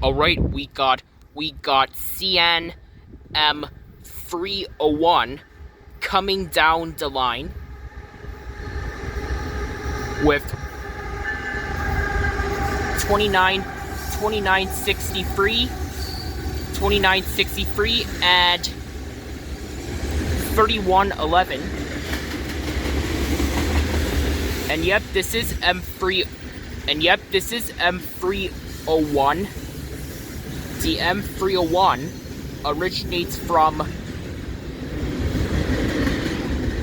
Alright, we got CNM 301 coming down the line with 2963, and 3111. And yep, this is M3. And yep, this is M301. The M301 originates from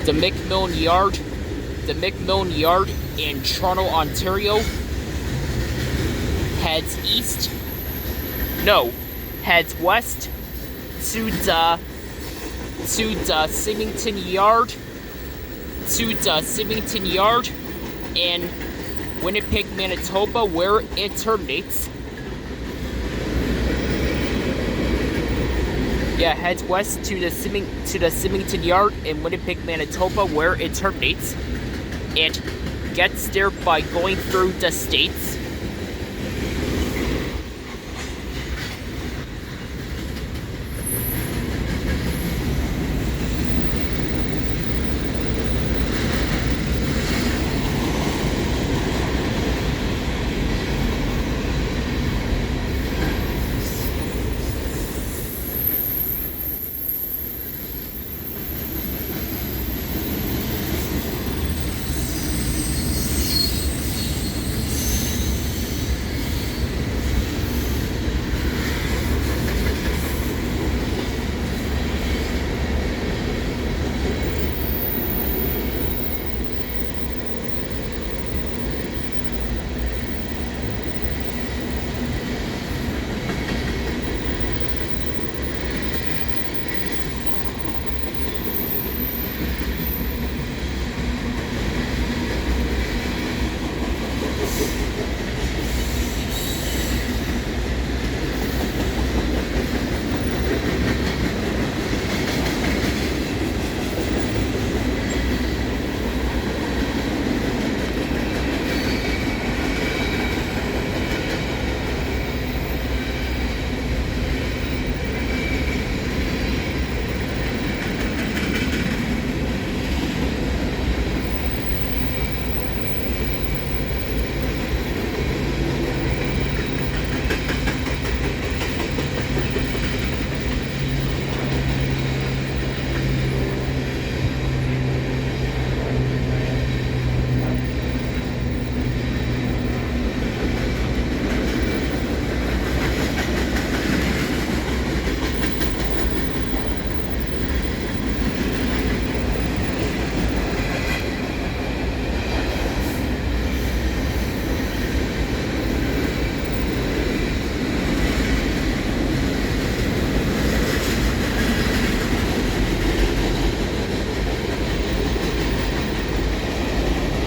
the McMillan Yard in Toronto, Ontario. Heads west to the Symington Yard in Winnipeg, Manitoba, where it terminates. Yeah, heads west to the Symington Yard in Winnipeg, Manitoba, where it terminates. It gets there by going through the states.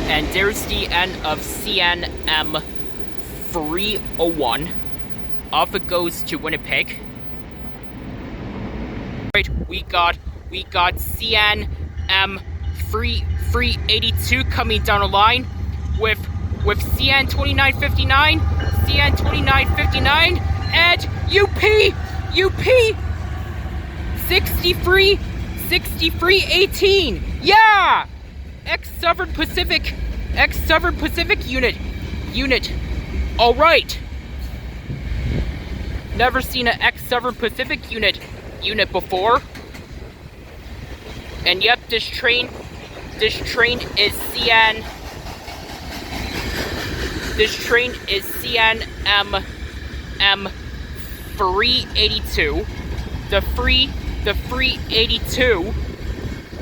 And there's the end of CNM 301. Off it goes to Winnipeg. Right, we got CNM 382 coming down the line with CN 2959, CN 2959, and UP 6318. Yeah! Ex-Southern Pacific unit. All right. Never seen an ex-Southern Pacific unit before. And yep, this train is CN. This train is CNM 382. The 382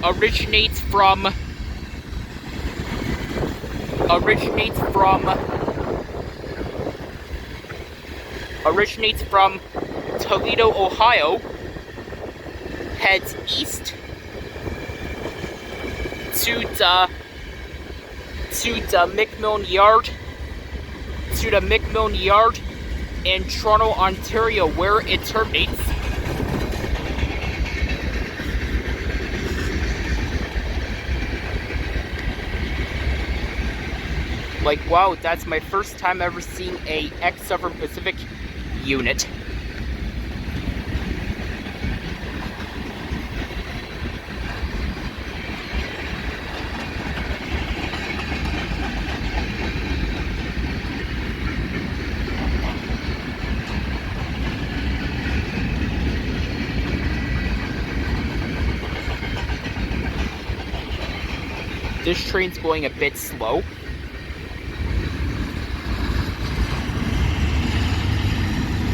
originates from Toledo, Ohio, heads east to the McMillan Yard in Toronto, Ontario, where it terminates. Like, wow, that's my first time ever seeing a ex-Southern Pacific unit. This train's going a bit slow.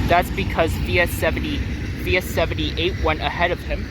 That's because VS78 went ahead of him.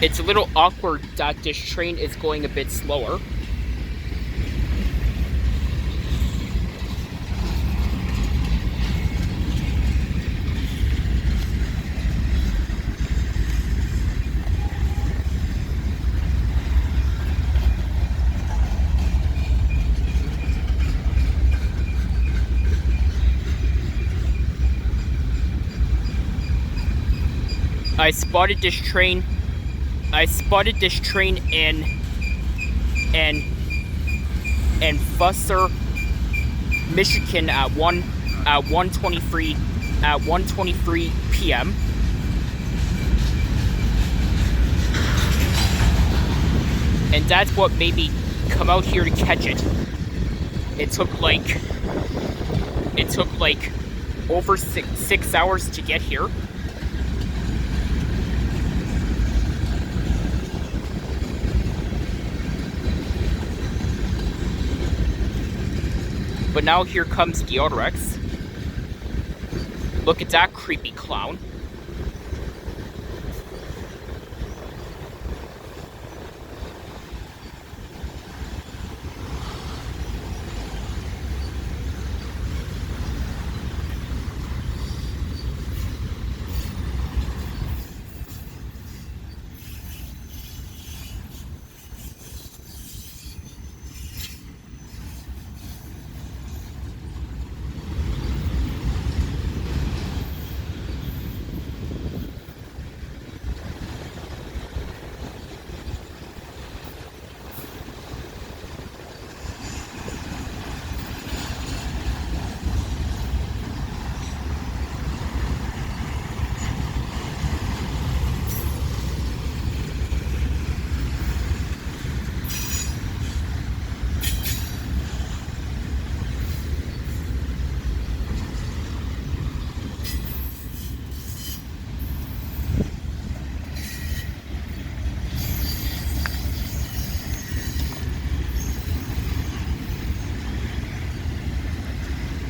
It's a little awkward that this train is going a bit slower. I spotted this train in Fusser, Michigan at 1:23 p.m. And that's what made me come out here to catch it. It took like over six hours to get here. But now here comes Geodurex. Look at that creepy clown.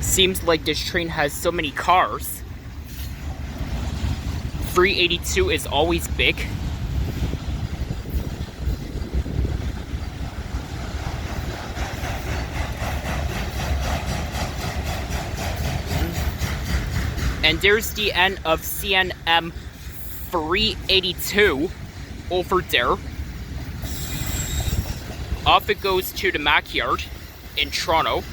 Seems like this train has so many cars. 382 is always big. And there's the end of CNM 382 over there. Off it goes to the Mackyard in Toronto.